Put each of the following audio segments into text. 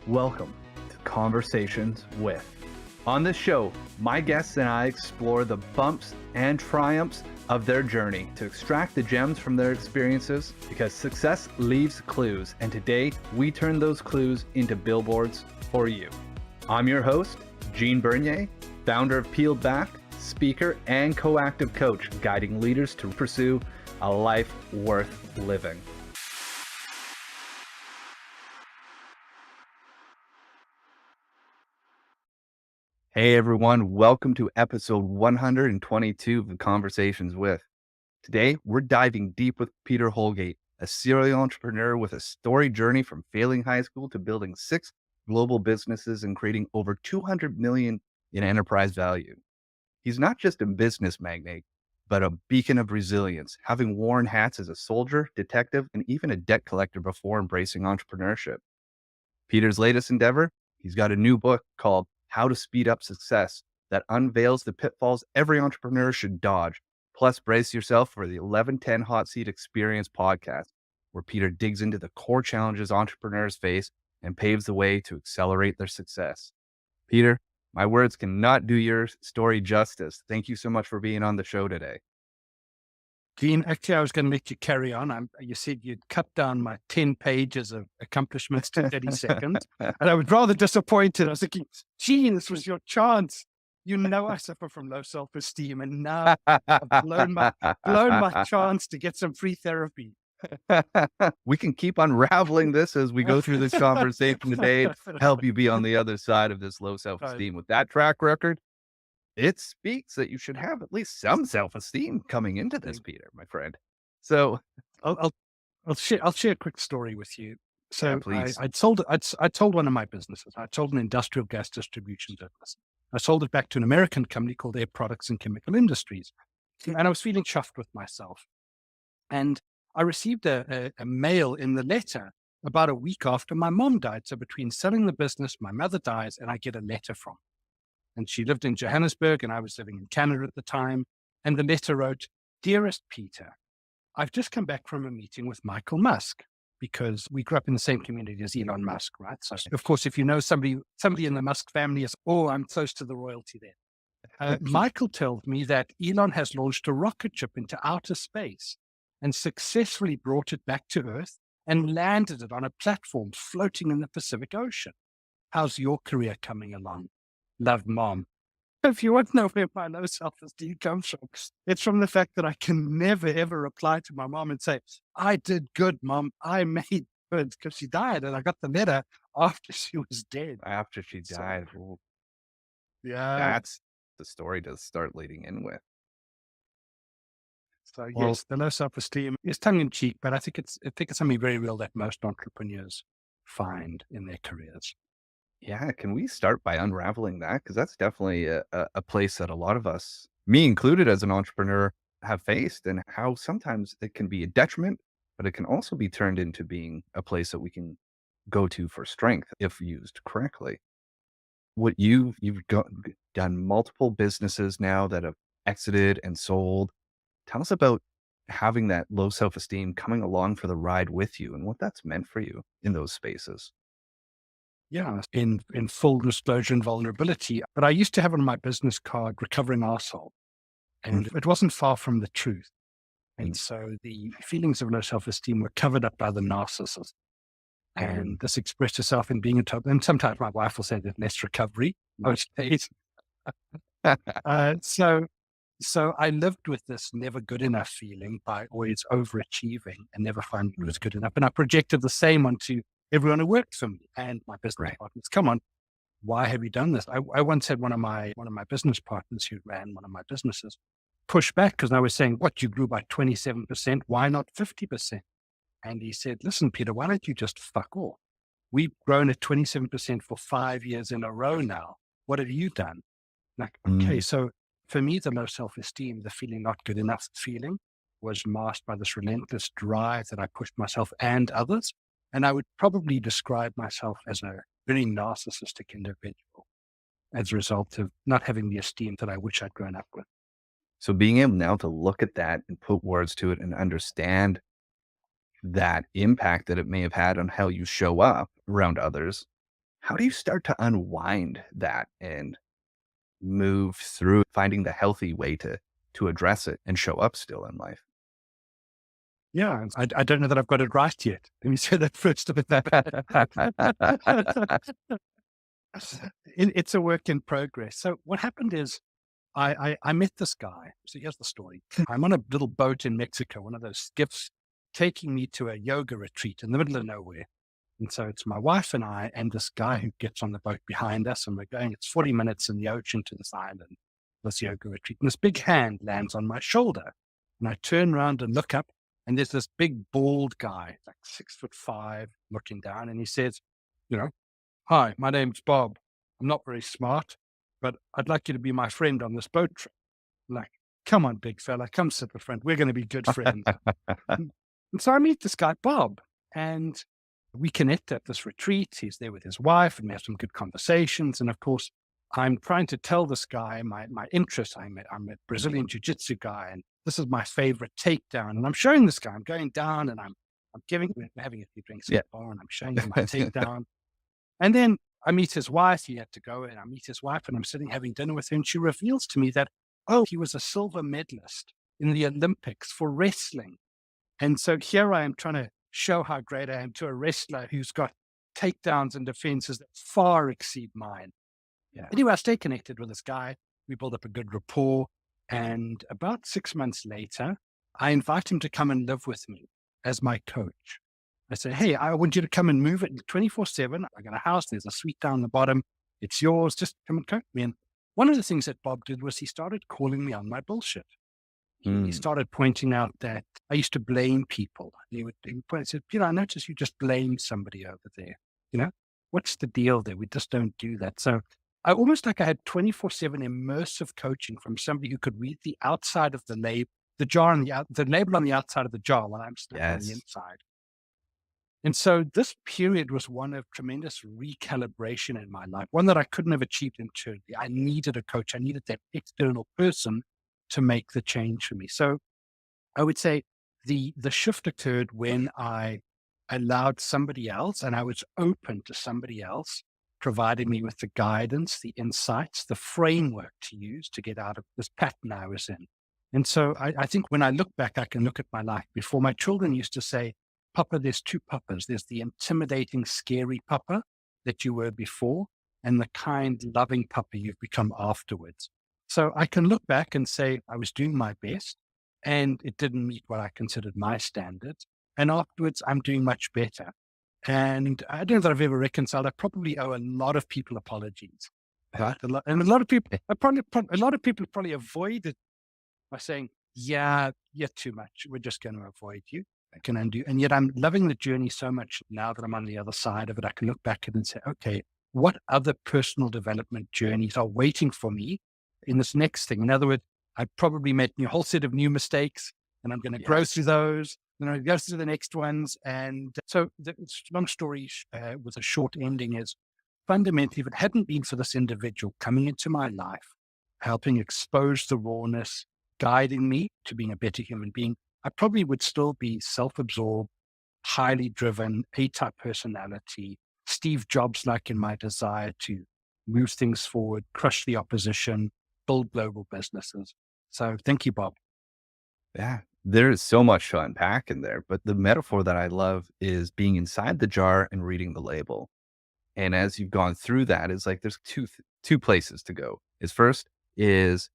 Welcome to Conversations with. On this show, my guests and I explore the bumps and triumphs of their journey to extract the gems from their experiences, because success leaves clues, and today we turn those clues into billboards for you. I'm your host, Gene Bernier, founder of Peeled Back, speaker and co-active coach, guiding leaders to pursue a life worth living. Hey everyone, welcome to episode 122 of Conversations with. Today, we're diving deep with Peter Holgate, a serial entrepreneur with a storied journey from failing high school to building 6 global businesses and creating over 200 million in enterprise value. He's not just a business magnate, but a beacon of resilience, having worn hats as a soldier, detective, and even a debt collector before embracing entrepreneurship. Peter's latest endeavor, he's got a new book called How to Speed Up Success that unveils the pitfalls every entrepreneur should dodge. Plus, brace yourself for the 1110 Hot Seat Experience podcast, where Peter digs into the core challenges entrepreneurs face and paves the way to accelerate their success. Peter, my words cannot do your story justice. Thank you so much for being on the show today. Gene, actually, I was going to let you carry on. You said you'd cut down my 10 pages of accomplishments to 30 seconds. And I was rather disappointed. I was thinking, Gene, this was your chance. You know I suffer from low self-esteem, and now I've blown my chance to get some free therapy. We can keep unraveling this as we go through this conversation today to help you be on the other side of this low self-esteem. With that track record, it speaks that you should have at least some self-esteem coming into this, Peter, my friend. So I'll share a quick story with you. So yeah, please. I told one of my businesses. I told an industrial gas distribution business. I sold it back to an American company called Air Products and Chemical Industries. And I was feeling chuffed with myself. And I received a mail in the letter about a week after my mom died. So between selling the business, my mother dies, and I get a letter from her. And she lived in Johannesburg and I was living in Canada at the time. And the letter wrote, "Dearest Peter, I've just come back from a meeting with Michael Musk," because we grew up in the same community as Elon Musk, right? So of course, if you know somebody in the Musk family is, I'm close to the royalty there. Michael told me that Elon has launched a rocket ship into outer space and successfully brought it back to Earth and landed it on a platform floating in the Pacific Ocean. How's your career coming along? Love, Mom. If you want to know where my low self-esteem comes from, it's from the fact that I can never, ever reply to my mom and say, "I did good, Mom. I made good," because she died and I got the letter after she was dead. After she died. So, yeah. That's the story to start leading in with. So yes, the low self-esteem is tongue in cheek, but I think it's something very real that most entrepreneurs find in their careers. Yeah, can we start by unraveling that? Because that's definitely a place that a lot of us, me included as an entrepreneur, have faced, and how sometimes it can be a detriment, but it can also be turned into being a place that we can go to for strength if used correctly. What you've done multiple businesses now that have exited and sold. Tell us about having that low self-esteem coming along for the ride with you and what that's meant for you in those spaces. Yeah, in full disclosure and vulnerability. But I used to have on my business card, "Recovering Arsehole," and it wasn't far from the truth. And so the feelings of low self-esteem were covered up by the narcissism. And this expressed itself in being a top. And sometimes my wife will say there's less recovery. Most days. So I lived with this never good enough feeling by always overachieving and never finding it was good enough. And I projected the same onto everyone who worked for me and my business partners. Come on, why have you done this? I once had one of my business partners who ran one of my businesses push back because I was saying, "What, you grew by 27%? Why not 50%? And he said, "Listen, Peter, why don't you just fuck off? We've grown at 27% for 5 years in a row now. What have you done?" Like, okay, so for me, the low self-esteem, the feeling not good enough feeling, was masked by this relentless drive that I pushed myself and others. And I would probably describe myself as a very narcissistic individual as a result of not having the esteem that I wish I'd grown up with. So being able now to look at that and put words to it and understand that impact that it may have had on how you show up around others How do you start to unwind that and move through finding the healthy way to address it and show up still in life? Yeah, I don't know that I've got it right yet. Let me say that first. It's a work in progress. So what happened is I met this guy. So here's the story. I'm on a little boat in Mexico, one of those skiffs, taking me to a yoga retreat in the middle of nowhere. And so it's my wife and I and this guy who gets on the boat behind us, and we're going, it's 40 minutes in the ocean to this island, this yoga retreat. And this big hand lands on my shoulder. And I turn around and look up, and there's this big bald guy, like 6'5", looking down, and he says, you know, "Hi, my name's Bob. I'm not very smart, but I'd like you to be my friend on this boat trip." I'm like, "Come on, big fella, come sit with friend. We're going to be good friends." And so I meet this guy, Bob, and we connect at this retreat. He's there with his wife, and we have some good conversations. And of course, I'm trying to tell this guy my interest. I'm a Brazilian jiu-jitsu guy, and this is my favorite takedown. And I'm showing this guy, I'm going down and we're having a few drinks at Yeah. the bar, and I'm showing him my takedown. And then I meet his wife. He had to go, and I meet his wife, and I'm sitting having dinner with her. And she reveals to me that, oh, he was a silver medalist in the Olympics for wrestling. And so here I am trying to show how great I am to a wrestler who's got takedowns and defenses that far exceed mine. Yeah. Anyway, I stay connected with this guy. We build up a good rapport. And about 6 months later, I invite him to come and live with me as my coach. I say, "Hey, I want you to come and move it 24/7. I got a house. There's a suite down the bottom. It's yours. Just come and coach me." And one of the things that Bob did was he started calling me on my bullshit. He Mm. started pointing out that I used to blame people. He said, "I noticed you just blamed somebody over there. You know, what's the deal there? We just don't do that." So I almost like I had 24/7 immersive coaching from somebody who could read the outside of the label, the jar on the label on the outside of the jar while I'm stuck on the Yes. inside. And so this period was one of tremendous recalibration in my life, one that I couldn't have achieved internally. I needed a coach. I needed that external person to make the change for me. So I would say the shift occurred when I allowed somebody else, and I was open to somebody else providing me with the guidance, the insights, the framework to use to get out of this pattern I was in. And so I think when I look back, I can look at my life before. My children used to say, "Papa, there's two papas. There's the intimidating, scary papa that you were before, and the kind, loving papa you've become afterwards." So I can look back and say I was doing my best and it didn't meet what I considered my standards. And afterwards, I'm doing much better. And I don't know that I've ever reconciled. I probably owe a lot of people apologies. Right? And a lot of people, a lot of people probably avoid it by saying, "Yeah, you're too much. We're just going to avoid you. I can undo." And yet I'm loving the journey so much now that I'm on the other side of it. I can look back at it and say, okay, what other personal development journeys are waiting for me in this next thing? In other words, I probably made a whole set of new mistakes, and I'm going to grow through Yes. those. Then I go through the next ones. And so the long story with a short ending is fundamentally, if it hadn't been for this individual coming into my life, helping expose the rawness, guiding me to being a better human being, I probably would still be self-absorbed, highly driven, A-type personality, Steve Jobs like in my desire to move things forward, crush the opposition, build global businesses. So thank you, Bob. Yeah. There is so much to unpack in there, but the metaphor that I love is being inside the jar and reading the label. And as you've gone through that, it's like there's two places to go. Is first is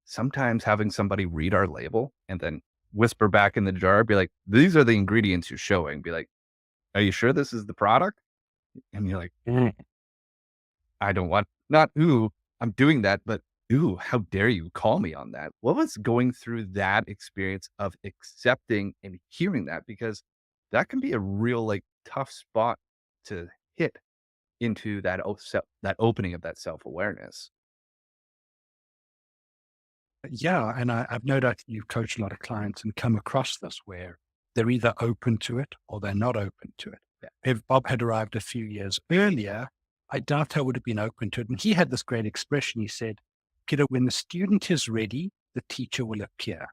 sometimes having somebody read our label and then whisper back in the jar, be like, "These are the ingredients you're showing." Be like, "Are you sure this is the product?" And you're like, "I don't want not ooh, I'm doing that, but ooh, how dare you call me on that?" What was going through that experience of accepting and hearing that? Because that can be a real like tough spot to hit into that opening of that self-awareness. Yeah, and I've no doubt you've coached a lot of clients and come across this where they're either open to it or they're not open to it. Yeah. If Bob had arrived a few years earlier, I doubt I would have been open to it. And he had this great expression. He said, "Peter, when the student is ready, the teacher will appear."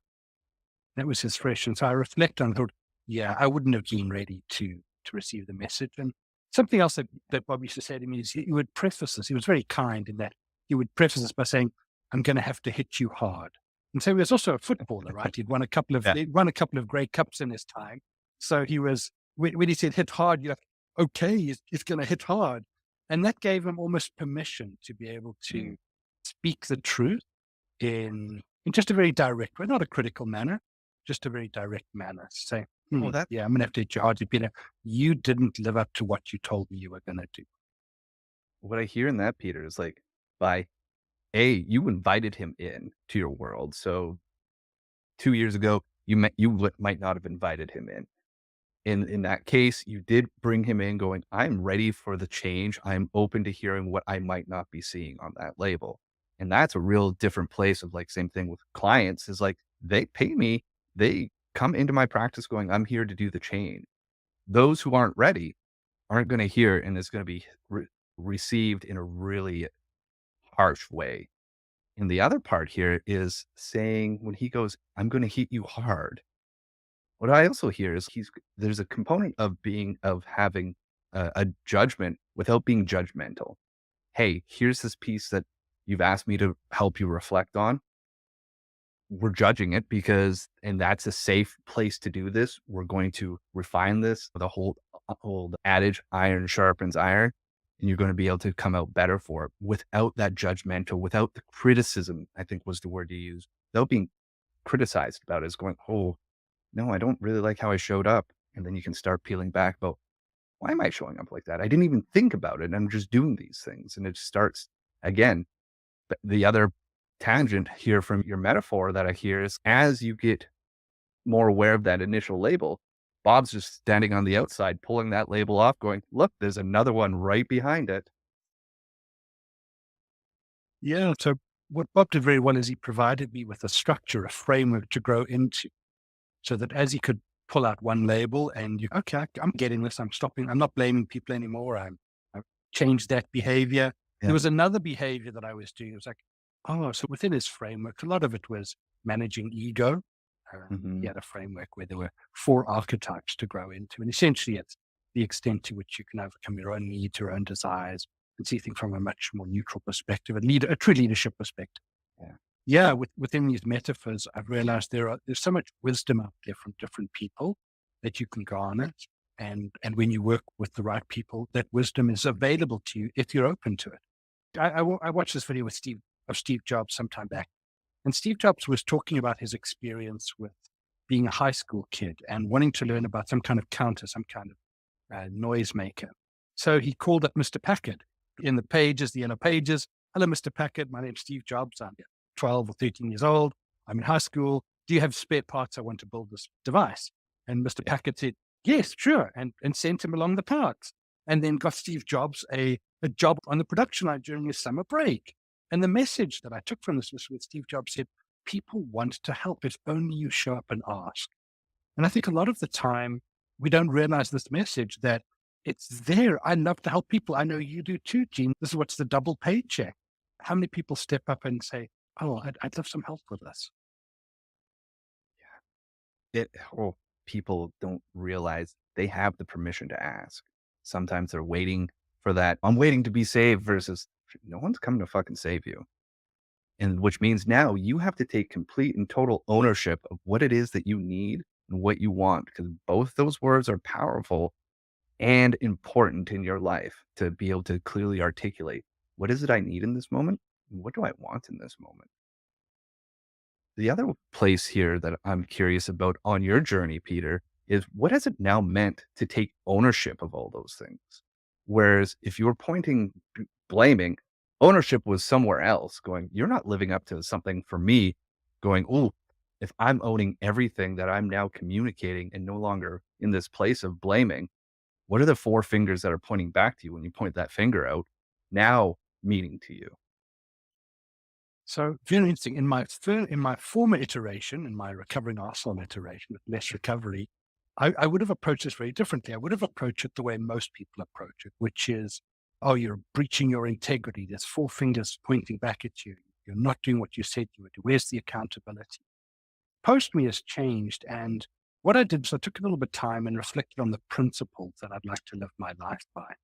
That was his expression. So I reflect on, thought, yeah, I wouldn't have been ready to receive the message. And Something else that Bob used to say to me is he would preface this. He was very kind in that he would preface this by saying, "I'm going to have to hit you hard." And so he was also a footballer, right? Yeah. He'd won a couple of Grey Cups in his time. So he was, when he said hit hard, you're like, okay, he's going to hit hard. And that gave him almost permission to be able Mm. to speak the truth in just a very direct way, not a critical manner, just a very direct manner. Say, Oh, that yeah, I'm going to have to hit you hard, Peter. You didn't live up to what you told me you were going to do. what I hear in that, Peter, is like by A, you invited him in to your world. So 2 years ago, might not have invited him in. In that case, you did bring him in going, I'm ready for the change. I'm open to hearing what I might not be seeing on that label. And that's a real different place of like, same thing with clients is like, they pay me, they come into my practice going, I'm here to do the change. Those who aren't ready aren't going to hear, and it's going to be received in a really harsh way. And the other part here is saying when he goes, I'm going to hit you hard. What I also hear is there's a component of having a judgment without being judgmental. Hey, here's this piece that you've asked me to help you reflect on. We're judging it because, and that's a safe place to do this. We're going to refine this. The whole old adage, iron sharpens iron, and you're going to be able to come out better for it without that judgmental, without the criticism, I think was the word you used, without being criticized about it, is going, oh, no, I don't really like how I showed up. And then you can start peeling back about why am I showing up like that? I didn't even think about it. I'm just doing these things. And it starts again. The other tangent here from your metaphor that I hear is as you get more aware of that initial label, Bob's just standing on the outside, pulling that label off, going, look, there's another one right behind it. Yeah. So what Bob did very well is he provided me with a structure, a framework to grow into, so that as he could pull out one label and you, okay, I'm getting this, I'm stopping, I'm not blaming people anymore. I've changed that behavior. There Yeah. was another behavior that I was doing. It was like, oh, so within his framework, a lot of it was managing ego. He Hmm. had a framework where there were 4 archetypes to grow into. And essentially, it's the extent to which you can overcome your own needs, your own desires, and see things from a much more neutral perspective, a true leadership perspective. Yeah. Yeah, within these metaphors, I've realized there's so much wisdom out there from different people that you can garner. And when you work with the right people, that wisdom is available to you if you're open to it. I watched this video with Steve Jobs some time back, and Steve Jobs was talking about his experience with being a high school kid and wanting to learn about some kind of counter, some kind of noisemaker. So he called up Mr. Packard in the pages, the inner pages. Hello, Mr. Packard. My name's Steve Jobs. I'm 12 or 13 years old. I'm in high school. Do you have spare parts? I want to build this device. And Mr. Yeah. Packard said, yes, sure. And sent him along the parts. And then got Steve Jobs a job on the production line during his summer break. And the message that I took from this was when Steve Jobs said, people want to help if only you show up and ask. And I think a lot of the time we don't realize this message that it's there. I love to help people. I know you do too, Gene. This is what's the double paycheck. How many people step up and say, oh, I'd love some help with this? It, oh, people don't realize they have the permission to ask. Sometimes they're waiting for that. I'm waiting to be saved versus no one's coming to fucking save you. And which means now you have to take complete and total ownership of what it is that you need and what you want, because both those words are powerful and important in your life to be able to clearly articulate what is it I need in this moment? And what do I want in this moment? The other place here that I'm curious about on your journey, Peter, is what has it now meant to take ownership of all those things? Whereas if you were blaming, ownership was somewhere else, going, you're not living up to something for me, going, oh, if I'm owning everything that I'm now communicating and no longer in this place of blaming, what are the four fingers that are pointing back to you when you point that finger out now meaning to you? So very interesting. In my former iteration, in my recovering arsehole iteration with less recovery, I would have approached this very differently. I would have approached it the way most people approach it, which is, oh, you're breaching your integrity. There's 4 fingers pointing back at you. You're not doing what you said you would do. Where's the accountability? Post me has changed. And what I did was I took a little bit of time and reflected on the principles that I'd like to live my life by.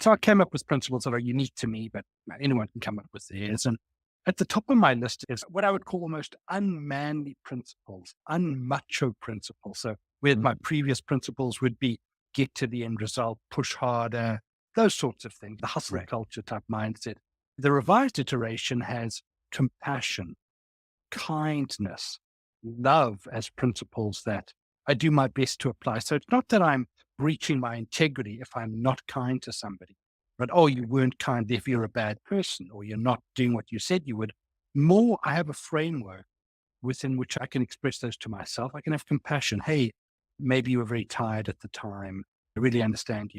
So I came up with principles that are unique to me, but anyone can come up with theirs. And at the top of my list is what I would call almost unmanly principles, unmacho principles. So where Mm. my previous principles would be get to the end result, push harder, those sorts of things, the hustle Right. culture type mindset. The revised iteration has compassion, kindness, love as principles that I do my best to apply. So it's not that I'm breaching my integrity if I'm not kind to somebody, but oh, you weren't kind, if you're a bad person, or you're not doing what you said you would. More, I have a framework within which I can express those to myself. I can have compassion. Hey, maybe you were very tired at the time. I really understand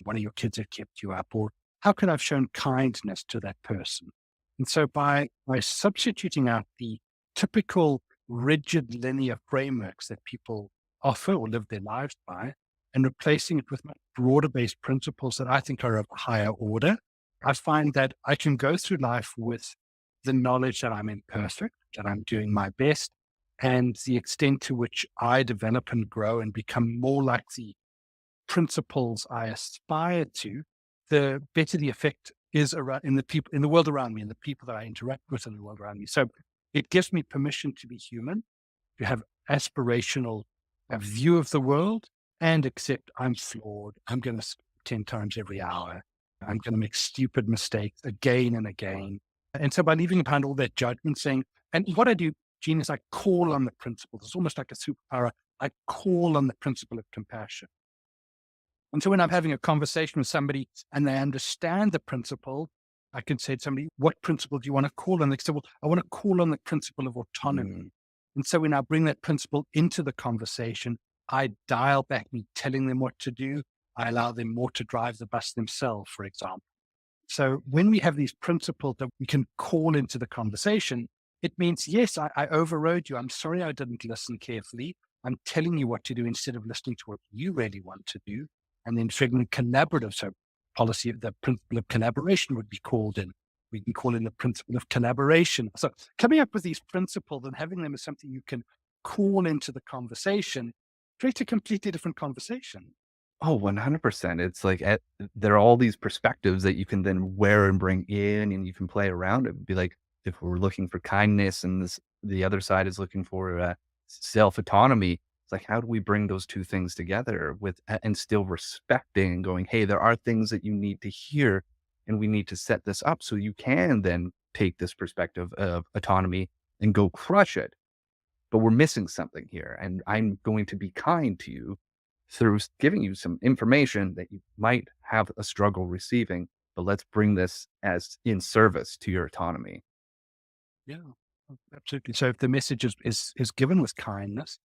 one of your kids had kept you up, or how could I have shown kindness to that person? And so by substituting out the typical rigid linear frameworks that people offer or live their lives by and replacing it with much broader based principles that I think are of a higher order, I find that I can go through life with the knowledge that I'm imperfect, that I'm doing my best, and the extent to which I develop and grow and become more like the principles I aspire to, the better the effect is around in the people in the world around me and the people that I interact with in the world around me. So it gives me permission to be human, to have aspirational a view of the world and accept I'm flawed. I'm going to 10 times every hour. I'm going to make stupid mistakes again and again. And so by leaving behind all that judgment, saying, and what I do, Gene, is I call on the principle. It's almost like a superpower. I call on the principle of compassion. And so when I'm having a conversation with somebody and they understand the principle, I can say to somebody, what principle do you want to call on? They say, well, I want to call on the principle of autonomy. Mm. And so when I bring that principle into the conversation, I dial back me telling them what to do. I allow them more to drive the bus themselves, for example. So when we have these principles that we can call into the conversation, it means, yes, I overrode you. I'm sorry I didn't listen carefully. I'm telling you what to do instead of listening to what you really want to do. And then triggering collaborative. So policy of the principle of collaboration would be called in. We can call in the principle of collaboration. So coming up with these principles and having them as something you can call into the conversation creates a completely different conversation. Oh, 100%. It's like there are all these perspectives that you can then wear and bring in, and you can play around it. Be like, if we're looking for kindness and the other side is looking for self autonomy, it's like, how do we bring those two things together and still respecting and going, hey, there are things that you need to hear, and we need to set this up so you can then take this perspective of autonomy and go crush it. But we're missing something here. And I'm going to be kind to you through giving you some information that you might have a struggle receiving, but let's bring this as in service to your autonomy. Yeah, absolutely. So if the message is given with kindness,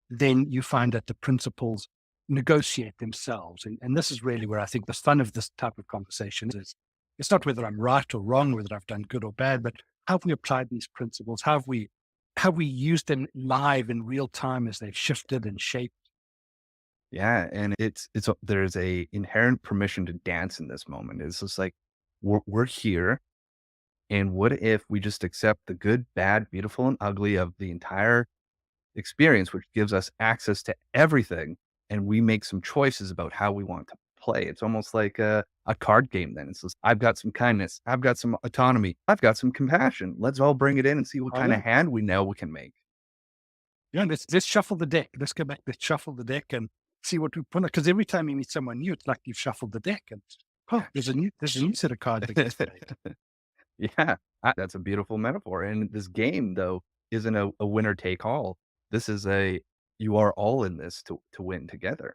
then you find that the principles negotiate themselves. And this is really where I think the fun of this type of conversation is. It's not whether I'm right or wrong, whether I've done good or bad, but how have we applied these principles? How have we used them live in real time as they've shifted and shaped? Yeah, and there's a inherent permission to dance in this moment. It's just like we're here, and what if we just accept the good, bad, beautiful, and ugly of the entire experience, which gives us access to everything, and we make some choices about how we want to play. It's almost like a card game then. It's just, I've got some kindness, I've got some autonomy, I've got some compassion. Let's all bring it in and see what Oh kind yeah. of hand we know we can make. Yeah, let's shuffle the deck. Let's go back, let's shuffle the deck and see what we put. Because every time you meet someone new, it's like you've shuffled the deck and oh, there's a new set of cards that gets played. Yeah, that's a beautiful metaphor. And this game, though, isn't a winner take all. This is you are all in this to win together.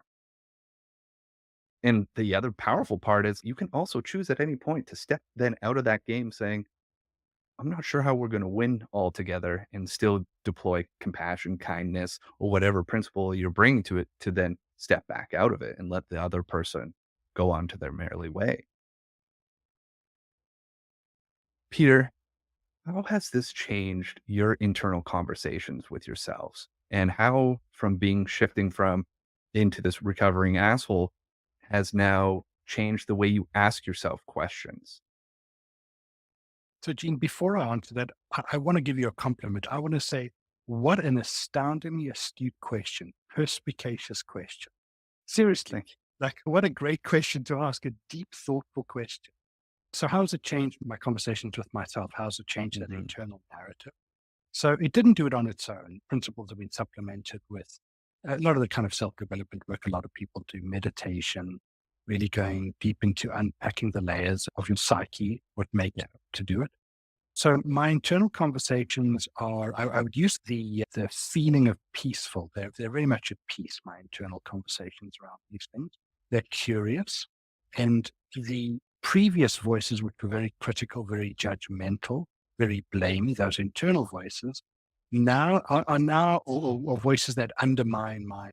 And the other powerful part is you can also choose at any point to step then out of that game saying, I'm not sure how we're going to win all together and still deploy compassion, kindness, or whatever principle you're bringing to it to then step back out of it and let the other person go on to their merry way. Peter, how has this changed your internal conversations with yourselves? And how from being shifting from into this recovering asshole has now changed the way you ask yourself questions? So, Gene, before I answer that, I want to give you a compliment. I want to say What an astoundingly astute question, perspicacious question. Seriously, Thank like what a great question to ask, a deep, thoughtful question. So how has it changed my conversations with myself? How has it changed you. that Mhm. internal narrative? So it didn't do it on its own. Principles have been supplemented with a lot of the kind of self-development work. A lot of people do meditation, really going deep into unpacking the layers of your psyche, what makes you to do it. So my internal conversations are, I would use the feeling of peaceful. They're very much at peace, my internal conversations around these things. They're curious. And the previous voices, which were very critical, very judgmental, very blamey, those internal voices, now are now or voices that undermine my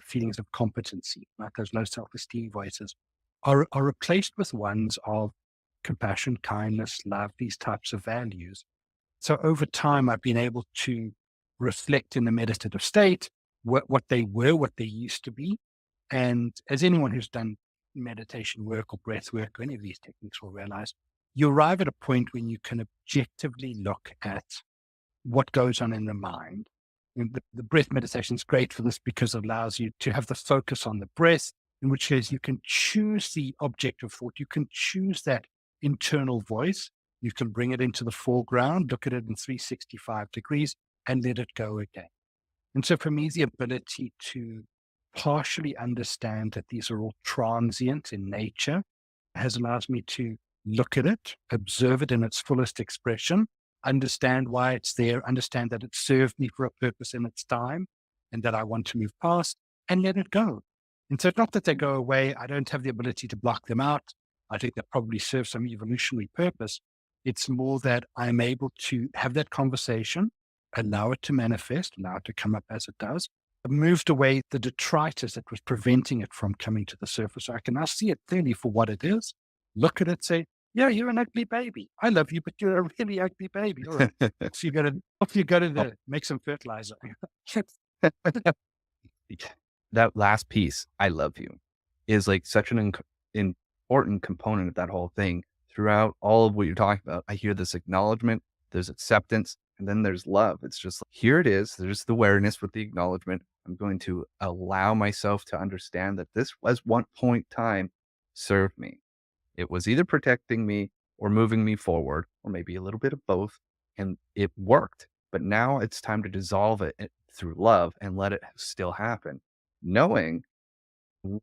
feelings of competency, like those low self-esteem voices, are replaced with ones of compassion, kindness, love, these types of values. So over time, I've been able to reflect in the meditative state what they were, what they used to be. And as anyone who's done meditation work or breath work or any of these techniques will realize, you arrive at a point when you can objectively look at what goes on in the mind. And the breath meditation is great for this because it allows you to have the focus on the breath, in which case you can choose the object of thought. You can choose that internal voice. You can bring it into the foreground, look at it in 365 degrees, and let it go again. And so for me, the ability to partially understand that these are all transient in nature has allowed me to look at it, observe it in its fullest expression, understand why it's there, understand that it served me for a purpose in its time and that I want to move past and let it go. And so it's not that they go away. I don't have the ability to block them out. I think that probably serves some evolutionary purpose. It's more that I'm able to have that conversation, allow it to manifest, allow it to come up as it does. I've moved away the detritus that was preventing it from coming to the surface. So I can now see it clearly for what it is, look at it, say, yeah, you're an ugly baby. I love you, but you're a really ugly baby. All right. So you got to Oh, make some fertilizer. that last piece, I love you, is like such an important component of that whole thing. Throughout all of what you're talking about, I hear this acknowledgement, there's acceptance, and then there's love. It's just like, here it is. There's the awareness with the acknowledgement. I'm going to allow myself to understand that this was one point time served me. It was either protecting me or moving me forward, or maybe a little bit of both. And it worked. But now it's time to dissolve it through love and let it still happen. Knowing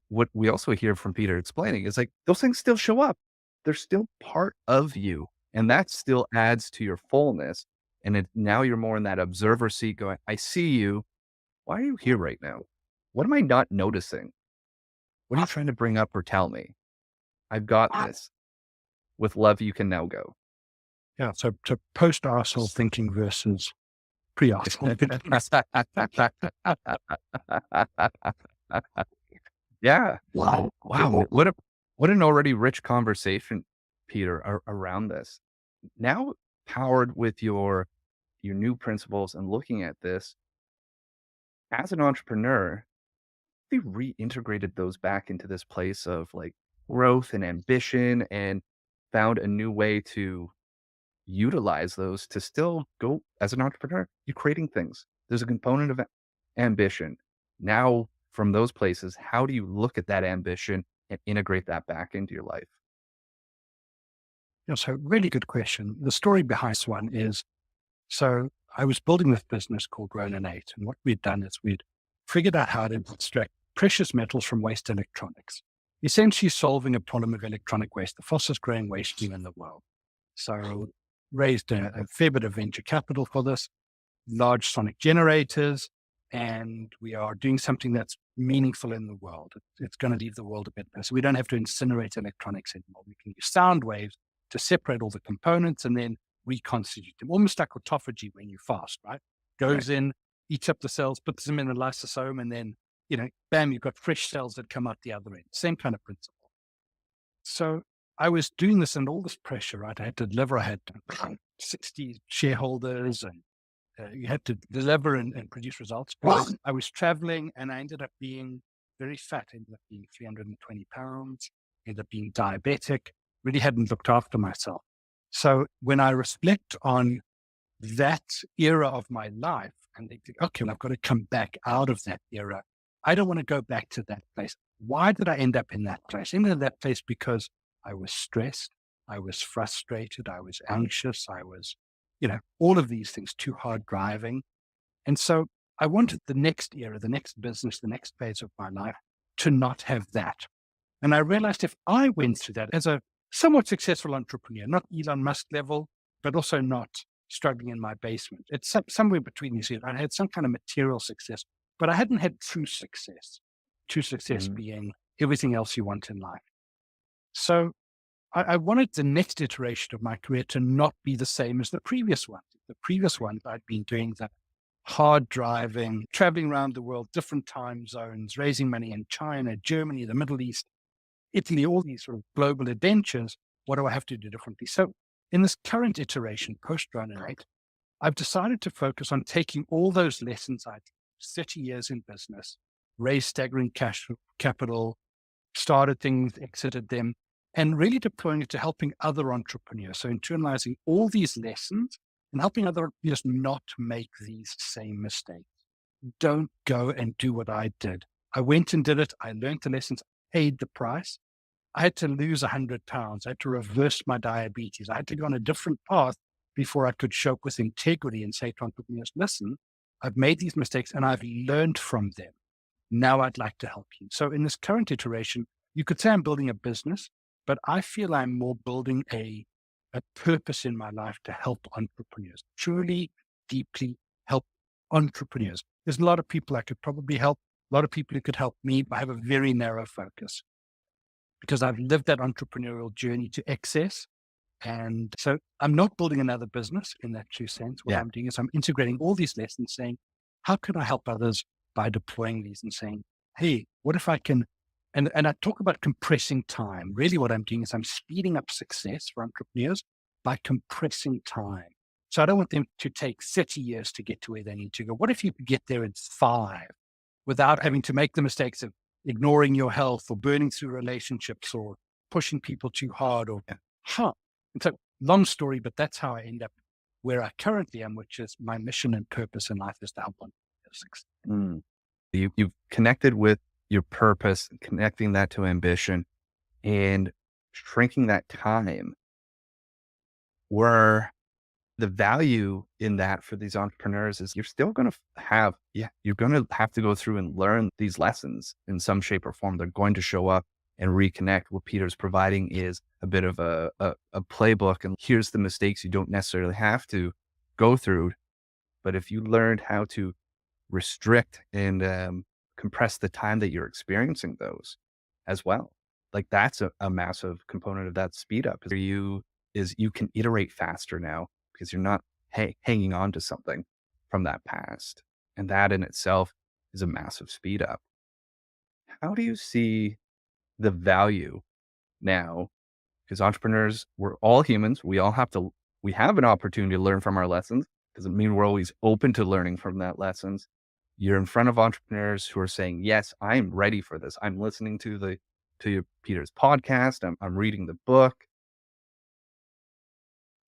what we also hear from Peter explaining is like those things still show up. They're still part of you. And that still adds to your fullness. And now you're more in that observer seat going, I see you. Why are you here right now? What am I not noticing? What are you trying to bring up or tell me? I've got this. With love, you can now go. Yeah. So post arsehole thinking versus pre arsehole thinking. Yeah. Wow. Wow. What an already rich conversation, Peter, around this. Now powered with your new principles and looking at this as an entrepreneur, we reintegrated those back into this place of like growth and ambition and found a new way to utilize those to still go as an entrepreneur. You're creating things. There's a component of ambition. Now, from those places, how do you look at that ambition and integrate that back into your life? Yeah, so really good question. The story behind this one is, so I was building this business called Ronin 8. And what we'd done is we'd figured out how to extract precious metals from waste electronics, essentially solving a problem of electronic waste, the fastest growing waste stream in the world. So raised a fair bit of venture capital for this, large sonic generators, and we are doing something that's meaningful in the world. It's going to leave the world a bit better. So we don't have to incinerate electronics anymore. We can use sound waves to separate all the components and then reconstitute them, almost like autophagy when you fast, right? Right. Goes in, eats up the cells, puts them in a lysosome, and then, bam, you've got fresh cells that come out the other end. Same kind of principle. So I was doing this and all this pressure, right? I had to deliver. I had 60 shareholders and you had to deliver and produce results. I was traveling and I ended up being very fat, ended up being 320 pounds, ended up being diabetic, really hadn't looked after myself. So when I reflect on that era of my life and they think, okay, well, I've got to come back out of that era. I don't want to go back to that place. Why did I end up in that place? I ended up in that place because I was stressed, I was frustrated, I was anxious, I was, all of these things, too hard driving. And so I wanted the next era, the next business, the next phase of my life to not have that. And I realized if I went through that as a somewhat successful entrepreneur, not Elon Musk level, but also not struggling in my basement. It's somewhere between these. I had some kind of material success, but I hadn't had true success. True success Mm. being everything else you want in life. So I wanted the next iteration of my career to not be the same as the previous one. The previous one, I'd been doing the hard driving, traveling around the world, different time zones, raising money in China, Germany, the Middle East, Italy, all these sort of global adventures. What do I have to do differently? So in this current iteration, post Run and 8, I've decided to focus on taking all those lessons I did, 30 years in business, raised staggering capital, started things, exited them, and really deploying it to helping other entrepreneurs. So internalizing all these lessons and helping other entrepreneurs not make these same mistakes. Don't go and do what I did. I went and did it. I learned the lessons, paid the price. I had to lose 100 pounds. I had to reverse my diabetes. I had to go on a different path before I could show up with integrity and say to entrepreneurs, listen, I've made these mistakes and I've learned from them. Now I'd like to help you. So in this current iteration, you could say I'm building a business, but I feel I'm more building a purpose in my life to help entrepreneurs, truly, deeply help entrepreneurs. There's a lot of people I could probably help, a lot of people who could help me, but I have a very narrow focus because I've lived that entrepreneurial journey to excess. And so I'm not building another business in that true sense. What Yeah. I'm doing is I'm integrating all these lessons saying, how can I help others by deploying these and saying, hey, what if I can, and I talk about compressing time. Really what I'm doing is I'm speeding up success for entrepreneurs by compressing time. So I don't want them to take 30 years to get to where they need to go. What if you could get there in 5 without having to make the mistakes of ignoring your health or burning through relationships or pushing people too hard or, And so long story, but that's how I end up where I currently am, which is my mission and purpose in life is to help entrepreneurs succeed. Mm. You've connected with your purpose, connecting that to ambition and shrinking that time where the value in that for these entrepreneurs is you're still going to you're going to have to go through and learn these lessons in some shape or form. They're going to show up and reconnect. What Peter's providing is a bit of a playbook. And here's the mistakes you don't necessarily have to go through. But if you learned how to restrict and compress the time that you're experiencing those as well, like that's a massive component of that speed up is you can iterate faster now because you're not hanging on to something from that past. And that in itself is a massive speed up. How do you see the value now? Because entrepreneurs, we're all humans. We have an opportunity to learn from our lessons. Doesn't mean we're always open to learning from that lessons. You're in front of entrepreneurs who are saying, yes, I'm ready for this. I'm listening to Peter's podcast. I'm reading the book.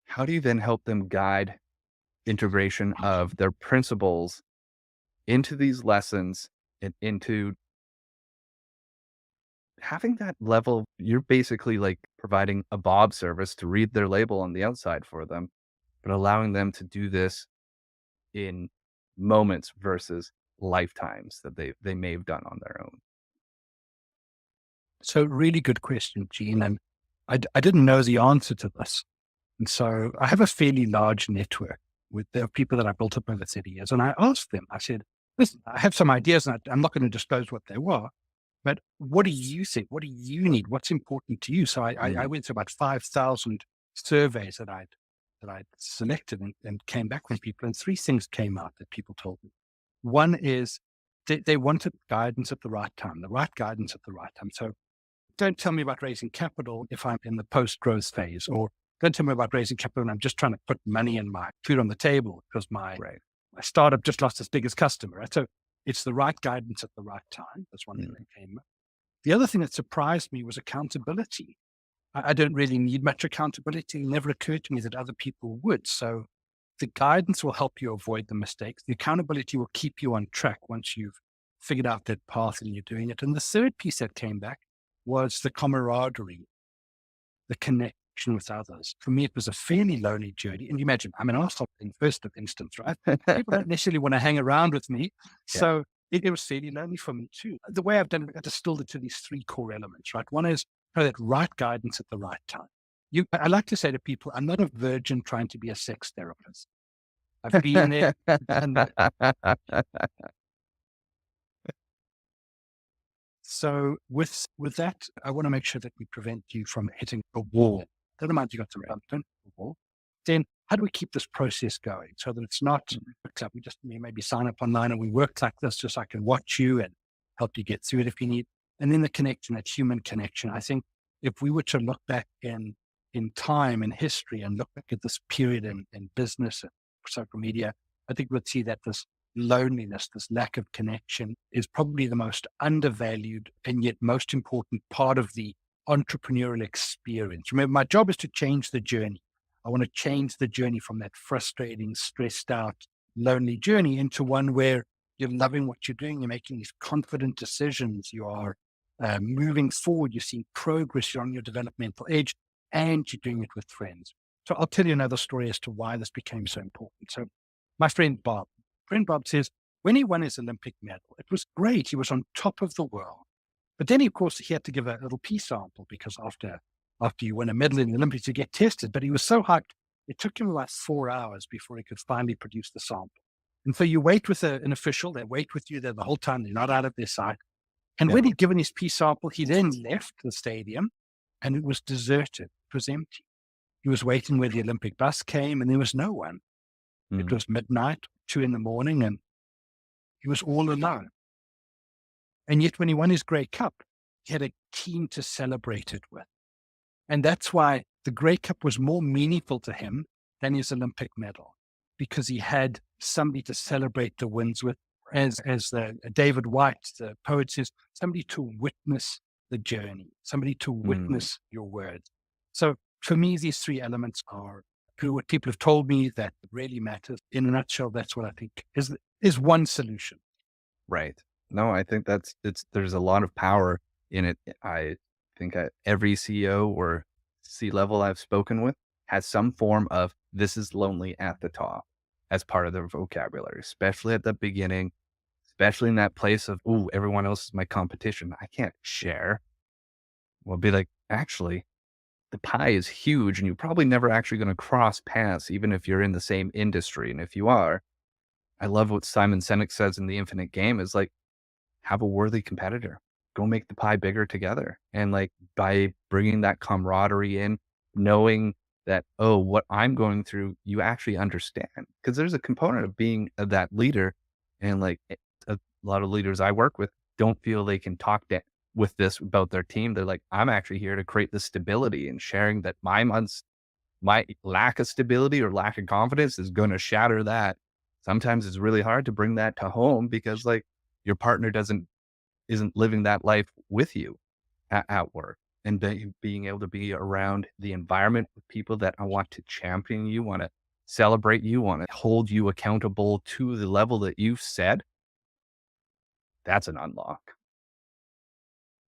How do you then help them guide integration of their principles into these lessons and into having that level? You're basically like providing a Bob service to read their label on the outside for them, but allowing them to do this in moments versus lifetimes that they may have done on their own. So really good question, Gene. And I didn't know the answer to this. And so I have a fairly large network with the people that I built up over 30 years. And I asked them, I said, listen, I have some ideas and I'm not going to disclose what they were, but what do you think? What do you need? What's important to you? So I went through about 5,000 surveys that I'd selected and came back with people. And 3 things came out that people told me. One is they wanted guidance at the right time, the right guidance at the right time. So don't tell me about raising capital if I'm in the post-growth phase, or don't tell me about raising capital and I'm just trying to put money and my food on the table because my startup just lost its biggest customer. Right? So it's the right guidance at the right time. That's one thing that came up. The other thing that surprised me was accountability. I don't really need much accountability. It never occurred to me that other people would. So The guidance will help you avoid the mistakes. The accountability will keep you on track once you've figured out that path and you're doing it. And the third piece that came back was the camaraderie, the connection with others. For me, it was a fairly lonely journey. And you imagine, I'm an arsehole in first instance, right? People don't necessarily want to hang around with me. Yeah. So it was fairly lonely for me too. The way I've done it, I distilled it to these three core elements, right? One is that right guidance at the right time. I like to say to people, I'm not a virgin trying to be a sex therapist. I've been there and so with that, I want to make sure that we prevent you from hitting a wall. Never mind, you got some bump, don't hit a wall. Then how do we keep this process going so that it's not like we just maybe sign up online and we work like this just so I can watch you and help you get through it if you need. And then the connection, that human connection. I think if we were to look back in time and history and look back at this period in business and social media, I think we'd see that this loneliness, this lack of connection is probably the most undervalued and yet most important part of the entrepreneurial experience. Remember, my job is to change the journey. I want to change the journey from that frustrating, stressed out, lonely journey into one where you're loving what you're doing. You're making these confident decisions. You are moving forward. You're seeing progress. You're on your developmental edge and you're doing it with friends. So I'll tell you another story as to why this became so important. So my friend Bob says, when he won his Olympic medal, it was great. He was on top of the world. But then, of course, he had to give a little pee sample because after you win a medal in the Olympics, you get tested. But he was so hyped, it took him about 4 hours before he could finally produce the sample. And so you wait with an official, they wait with you there the whole time, they're not out of their sight. And when he'd given his pee sample, he then left the stadium and it was deserted. It was empty. He was waiting where the Olympic bus came and there was no one. It was midnight, 2 a.m, and he was all alone. And yet when he won his Grey Cup, he had a team to celebrate it with. And that's why the Grey Cup was more meaningful to him than his Olympic medal, because he had somebody to celebrate the wins with, as David White, the poet says, somebody to witness the journey, somebody to witness your words. So for me, these three elements are what people have told me that really matters. In a nutshell, that's what I think is one solution. Right. No, I think there's a lot of power in it. I think every CEO or C-level I've spoken with has some form of this is lonely at the top as part of their vocabulary, especially at the beginning, especially in that place of, ooh, everyone else is my competition. I can't share. We'll be like, actually, the pie is huge and you're probably never actually going to cross paths, even if you're in the same industry. And if you are, I love what Simon Sinek says in The Infinite Game is like, have a worthy competitor, go make the pie bigger together. And like by bringing that camaraderie in, knowing that, oh, what I'm going through, you actually understand. Because there's a component of being that leader. And like a lot of leaders I work with don't feel they can talk with this about their team. They're like, I'm actually here to create the stability and sharing that my lack of stability or lack of confidence is going to shatter that. Sometimes it's really hard to bring that to home because like your partner isn't living that life with you at work, and being able to be around the environment with people that want to champion you, want to celebrate you, want to hold you accountable to the level that you've set. That's an unlock.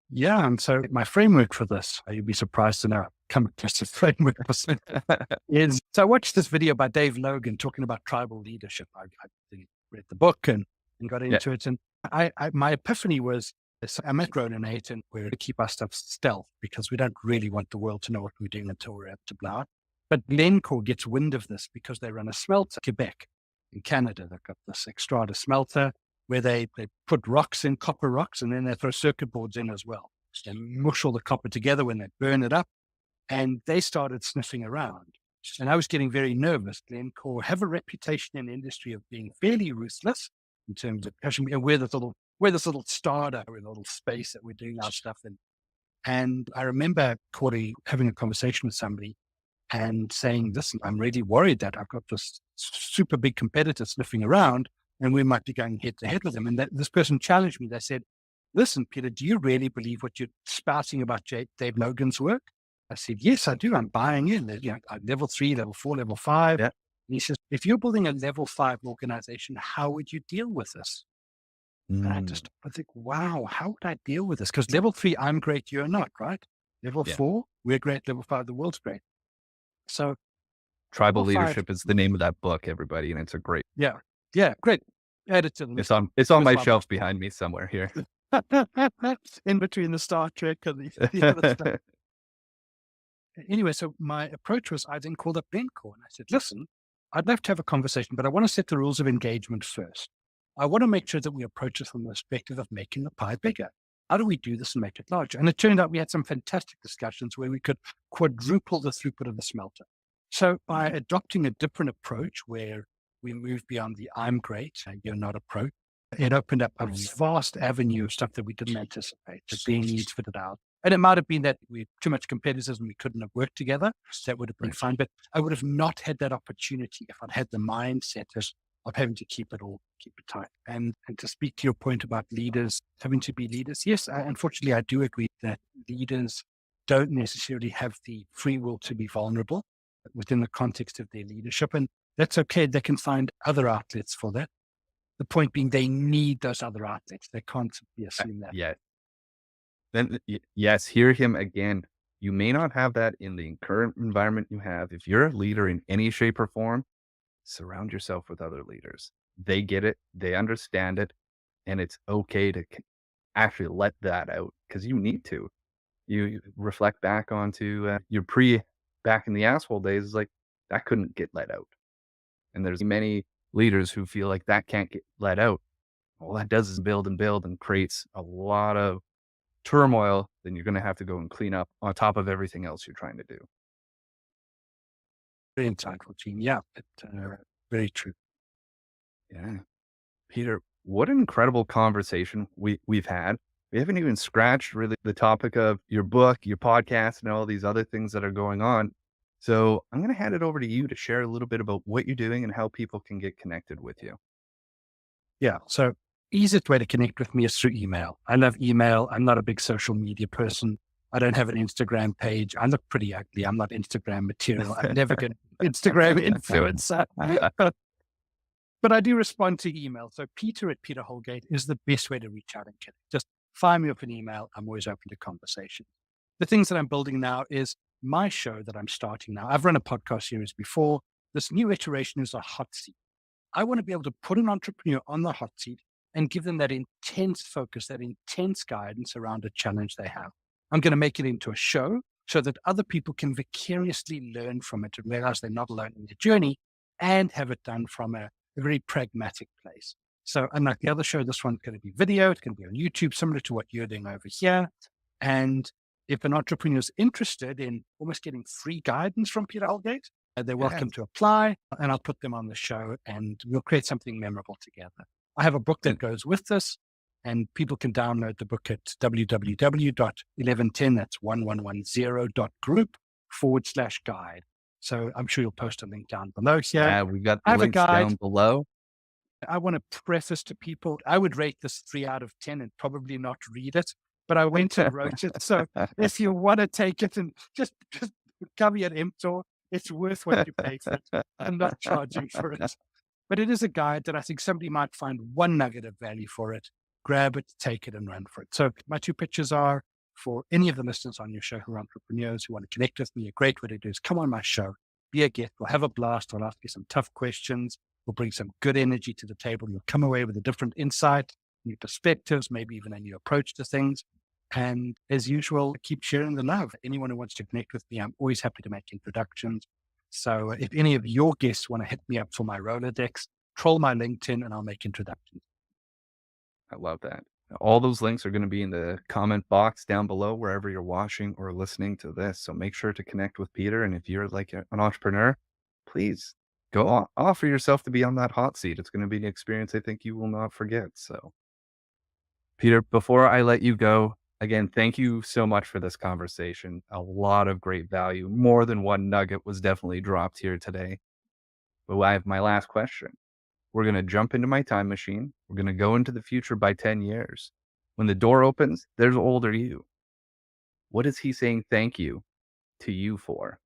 Yeah. And so my framework for this, you'd be surprised to know, come across a framework for is, so I watched this video by Dave Logan talking about tribal leadership. I read the book and got into it. And my epiphany was, I'm at Ronan 8 and we're to keep our stuff stealth because we don't really want the world to know what we're doing until we're up to blow out. But Glencore gets wind of this because they run a smelter in Quebec in Canada. They've got this Extrada smelter where they put rocks in, copper rocks, and then they throw circuit boards in as well. They mush all the copper together when they burn it up. And they started sniffing around. And I was getting very nervous. Glencore have a reputation in the industry of being fairly ruthless in terms of we're this little starter, we're a little space that we're doing our stuff in. And I remember Corey having a conversation with somebody and saying, listen, I'm really worried that I've got this super big competitor sniffing around and we might be going head to head with them. And this person challenged me. They said, listen, Peter, do you really believe what you're spouting about Dave Logan's work? I said, yes, I do. I'm buying in. Level 3, level 4, level 5. Yeah. And he says, if you're building a level 5 organization, how would you deal with this? And Mm, I think, wow, how would I deal with this? Because level 3, I'm great, you're not, right? Level yeah. 4, we're great. Level 5, the world's great. So Tribal level 5, Leadership is the name of that book, everybody, and it's a great. yeah, yeah, great. Add it to the list. It's on Here's my my book. shelf behind me somewhere here. In between the Star Trek and the other stuff. Anyway, so my approach was I then called up Glencore and I said, listen, I'd love to have a conversation, but I want to set the rules of engagement first. I want to make sure that we approach it from the perspective of making the pie bigger. How do we do this and make it larger? And it turned out we had some fantastic discussions where we could quadruple the throughput of the smelter. So by adopting a different approach where we moved beyond the I'm great and you're not approach, it opened up a vast avenue of stuff that we didn't anticipate. The their needs fitted out. And it might have been that we too much competitors and we couldn't have worked together. That would have been fine. But I would have not had that opportunity if I'd had the mindset of having to keep it tight. And to speak to your point about leaders having to be leaders, yes, unfortunately, I do agree that leaders don't necessarily have the free will to be vulnerable within the context of their leadership. And that's okay. They can find other outlets for that. The point being they need those other outlets. They can't simply assume that. Yeah. Then, yes, hear him again. You may not have that in the current environment you have. If you're a leader in any shape or form, surround yourself with other leaders. They get it, they understand it, and it's okay to actually let that out because you need to. You reflect back onto your back in the asshole days, it's like that couldn't get let out. And there's many leaders who feel like that can't get let out. All that does is build and build and creates a lot of turmoil. Then you're going to have to go and clean up on top of everything else you're trying to do. Very insightful, Gene. Yeah, very true. Yeah. Peter, what an incredible conversation we've had. We haven't even scratched really the topic of your book, your podcast, and all these other things that are going on. So I'm going to hand it over to you to share a little bit about what you're doing and how people can get connected with you. Yeah. So easiest way to connect with me is through email. I love email. I'm not a big social media person. I don't have an Instagram page. I look pretty ugly. I'm not Instagram material. I'm never going to Instagram influencer. But I do respond to email. So Peter Holgate is the best way to reach out and connect. Just fire me up an email. I'm always open to conversation. The things that I'm building now is my show that I'm starting now. I've run a podcast series before. This new iteration is a hot seat. I want to be able to put an entrepreneur on the hot seat and give them that intense focus, that intense guidance around a challenge they have. I'm going to make it into a show so that other people can vicariously learn from it and realize they're not alone in their journey and have it done from a very pragmatic place. So unlike the other show, this one's going to be video. It's going to be on YouTube, similar to what you're doing over here. And if an entrepreneur is interested in almost getting free guidance from Peter Holgate, they're welcome to apply, and I'll put them on the show and we'll create something memorable together. I have a book that goes with this, and people can download the book at www.1110, that's 1110.group/guide. So I'm sure you'll post a link down below here. Yeah, we've got I the have a links guide. down below. I want to preface to people, I would rate this 3 out of 10 and probably not read it, but I went and wrote it. So if you want to take it and just caveat emptor, it's worth what you pay for it. I'm not charging for it. But it is a guide that I think somebody might find one nugget of value for it, grab it, take it, and run for it. So my 2 pictures are for any of the listeners on your show who are entrepreneurs who want to connect with me. A great way to do is come on my show, be a guest. We'll have a blast. I'll ask you some tough questions. We'll bring some good energy to the table. You'll come away with a different insight, new perspectives, maybe even a new approach to things. And as usual, keep sharing the love. Anyone who wants to connect with me, I'm always happy to make introductions. So if any of your guests want to hit me up for my Rolodex, troll my LinkedIn and I'll make introductions. I love that. All those links are going to be in the comment box down below, wherever you're watching or listening to this. So make sure to connect with Peter. And if you're like an entrepreneur, please go offer yourself to be on that hot seat. It's going to be an experience I think you will not forget. So, Peter, before I let you go, again, thank you so much for this conversation. A lot of great value. More than one nugget was definitely dropped here today. But I have my last question. We're going to jump into my time machine. We're going to go into the future by 10 years. When the door opens, there's older you. What is he saying thank you to you for?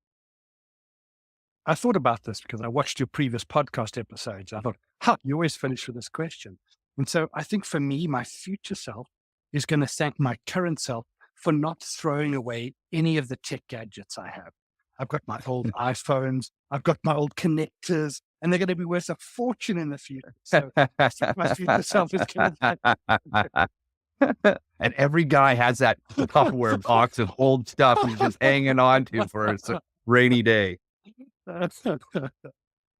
I thought about this because I watched your previous podcast episodes. I thought, you always finish with this question. And so I think for me, my future self is going to thank my current self for not throwing away any of the tech gadgets I have. I've got my old iPhones, I've got my old connectors, and they're going to be worth a fortune in the future. So I think my future self is going to And every guy has that Tupperware box of old stuff he's just hanging on to for a rainy day.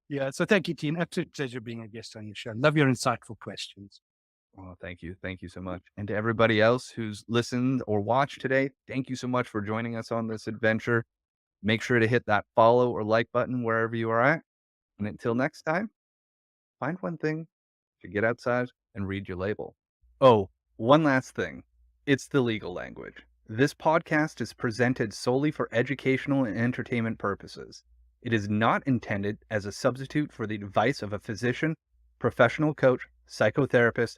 Yeah. So thank you, Teen. Absolute pleasure being a guest on your show. Love your insightful questions. Oh, thank you. Thank you so much. And to everybody else who's listened or watched today, thank you so much for joining us on this adventure. Make sure to hit that follow or like button wherever you are at. And until next time, find one thing to get outside and read your label. Oh, one last thing. It's the legal language. This podcast is presented solely for educational and entertainment purposes. It is not intended as a substitute for the advice of a physician, professional coach, psychotherapist,